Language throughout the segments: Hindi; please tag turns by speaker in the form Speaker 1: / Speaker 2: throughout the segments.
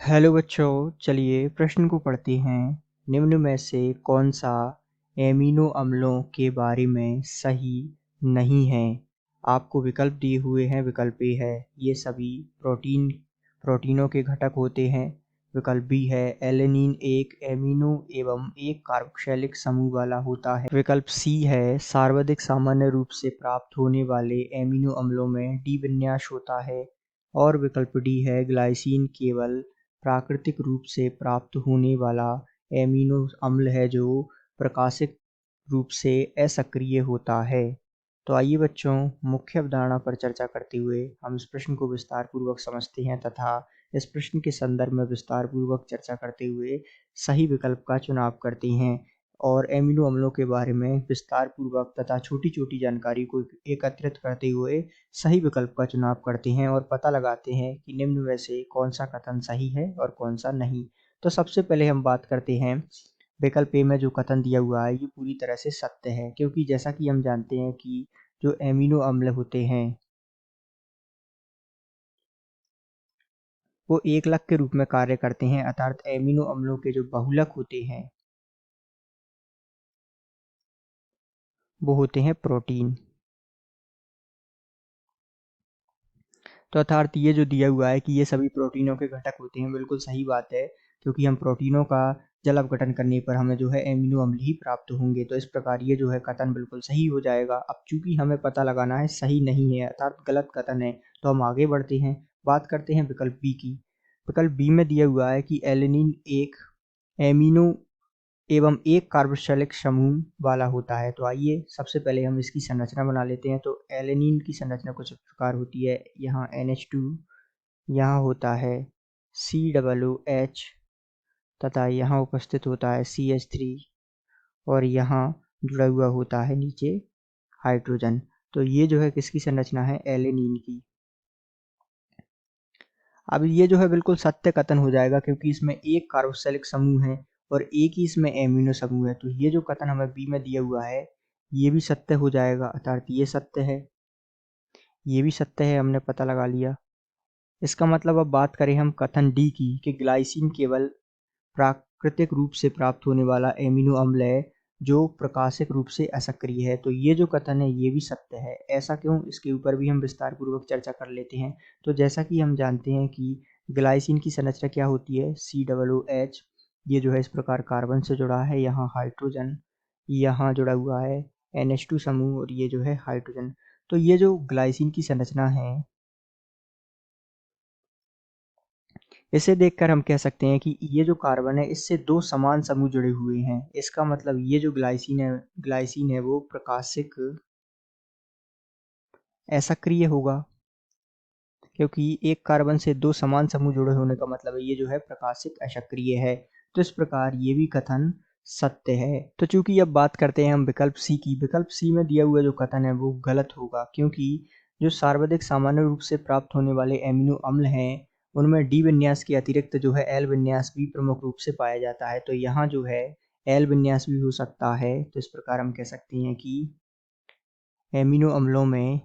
Speaker 1: हेलो बच्चों, चलिए प्रश्न को पढ़ते हैं। निम्न में से कौन सा एमिनो अम्लों के बारे में सही नहीं है? आपको विकल्प दिए हुए हैं। विकल्प ए है ये सभी प्रोटीनों के घटक होते हैं। विकल्प बी है एलेनिन एक एमिनो एवं एक कार्बोक्सिलिक समूह वाला होता है। विकल्प सी है सर्वाधिक सामान्य रूप से प्राप्त होने वाले एमिनो अम्लों में डी विन्यास होता है। और विकल्प डी है ग्लाइसिन केवल प्राकृतिक रूप से प्राप्त होने वाला एमिनो अम्ल है जो प्रकाशिक रूप से असक्रिय होता है। तो आइए बच्चों, मुख्य अवधारणा पर चर्चा करते हुए हम इस प्रश्न को विस्तार पूर्वक समझते हैं तथा इस प्रश्न के संदर्भ में विस्तार पूर्वक चर्चा करते हुए सही विकल्प का चुनाव करते हैं और एमिनो अम्लों के बारे में विस्तार पूर्वक तथा छोटी छोटी जानकारी को एकत्रित करते हुए सही विकल्प का चुनाव करते हैं और पता लगाते हैं कि निम्न में से कौन सा कथन सही है और कौन सा नहीं। तो सबसे पहले हम बात करते हैं विकल्प ए में जो कथन दिया हुआ है ये पूरी तरह से सत्य है, क्योंकि जैसा कि हम जानते हैं कि जो एमिनो अम्ल होते हैं वो एकलक के रूप में कार्य करते हैं, अर्थात एमिनो अम्लों के जो बहुलक होते हैं वो होते हैं प्रोटीन। तो अर्थात ये जो दिया हुआ है कि ये सभी प्रोटीनों के घटक होते हैं, बिल्कुल सही बात है, क्योंकि हम प्रोटीनों का जल अपघटन करने पर हमें जो है एमिनो अम्ल ही प्राप्त होंगे। तो इस प्रकार ये जो है कथन बिल्कुल सही हो जाएगा। अब चूंकि हमें पता लगाना है सही नहीं है अर्थात गलत कथन है, तो हम आगे बढ़ते हैं, बात करते हैं विकल्प बी की। विकल्प बी में दिया हुआ है कि एलेनिन एक एमिनो एवं एक कार्बोक्सिलिक समूह वाला होता है। तो आइए सबसे पहले हम इसकी संरचना बना लेते हैं। तो एलेनिन की संरचना कुछ इस प्रकार होती है। यहाँ NH2, यहाँ होता है COOH तथा यहाँ उपस्थित होता है CH3 और यहाँ जुड़ा हुआ होता है नीचे हाइड्रोजन। तो ये जो है किसकी संरचना है? एलेनिन की। अब ये जो है बिल्कुल सत्य कथन हो जाएगा, क्योंकि इसमें एक कार्बोक्सिलिक समूह है और एक ही इसमें एमिनो समूह है। तो ये जो कथन हमें बी में दिया हुआ है ये भी सत्य हो जाएगा, अर्थात ये सत्य है, ये भी सत्य है, हमने पता लगा लिया। इसका मतलब अब बात करें हम कथन डी की कि ग्लाइसिन केवल प्राकृतिक रूप से प्राप्त होने वाला एमिनो अम्ल है जो प्रकाशिक रूप से असक्रिय है। तो ये जो कथन है ये भी सत्य है। ऐसा क्यों, इसके ऊपर भी हम विस्तार पूर्वक चर्चा कर लेते हैं। तो जैसा कि हम जानते हैं कि ग्लाइसिन की संरचना क्या होती है? COOH। ये जो है इस प्रकार कार्बन से जुड़ा है, यहाँ हाइड्रोजन, यहाँ जुड़ा हुआ है NH2 समूह और ये जो है हाइड्रोजन। तो ये जो ग्लाइसिन की संरचना है इसे देखकर हम कह सकते हैं कि ये जो कार्बन है इससे दो समान समूह जुड़े हुए हैं। इसका मतलब ये जो ग्लाइसिन है वो प्रकाशिक असक्रिय होगा, क्योंकि एक कार्बन से दो समान समूह जुड़े होने का मतलब है ये जो है प्रकाशिक असक्रिय है। तो इस प्रकार ये भी कथन सत्य है। तो चूंकि अब बात करते हैं हम विकल्प सी की। विकल्प सी में दिया हुआ जो कथन है वो गलत होगा, क्योंकि जो सर्वाधिक सामान्य रूप से प्राप्त होने वाले एमिनो अम्ल हैं उनमें डी विन्यास के अतिरिक्त जो है एल विन्यास भी प्रमुख रूप से पाया जाता है। तो यहाँ जो है एल विन्यास भी हो सकता है। तो इस प्रकार हम कह सकते हैं कि एमिनो अम्लों में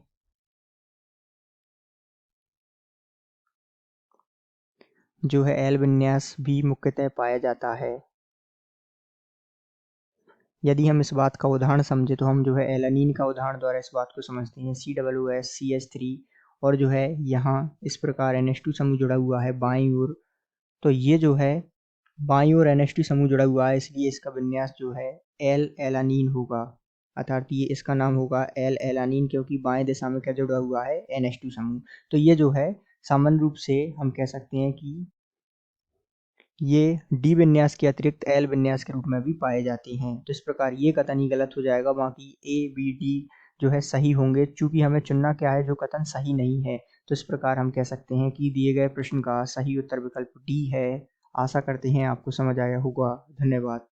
Speaker 1: जो है एल विन्यास भी मुख्यतः पाया जाता है। यदि हम इस बात का उदाहरण समझे तो हम जो है एलानीन का उदाहरण द्वारा इस बात को समझते हैं। COOH CH3 और जो है यहाँ इस प्रकार NH2 समूह जुड़ा हुआ है बाईं ओर। तो ये जो है बाईं ओर NH2 समूह जुड़ा हुआ है, इसलिए इसका विन्यास जो है एल एलानीन होगा, अर्थात ये इसका नाम होगा एल एलानीन, क्योंकि बाएं दिशा में क्या जुड़ा हुआ है? NH2 समूह। तो ये जो है सामान्य रूप से हम कह सकते हैं कि ये डी विन्यास के अतिरिक्त एल विन्यास के रूप में भी पाए जाते हैं। तो इस प्रकार ये कथन ही गलत हो जाएगा, बाकी A B D जो है सही होंगे। चूंकि हमें चुनना क्या है? जो कथन सही नहीं है। तो इस प्रकार हम कह सकते हैं कि दिए गए प्रश्न का सही उत्तर विकल्प डी है। आशा करते हैं आपको समझ आया होगा। धन्यवाद।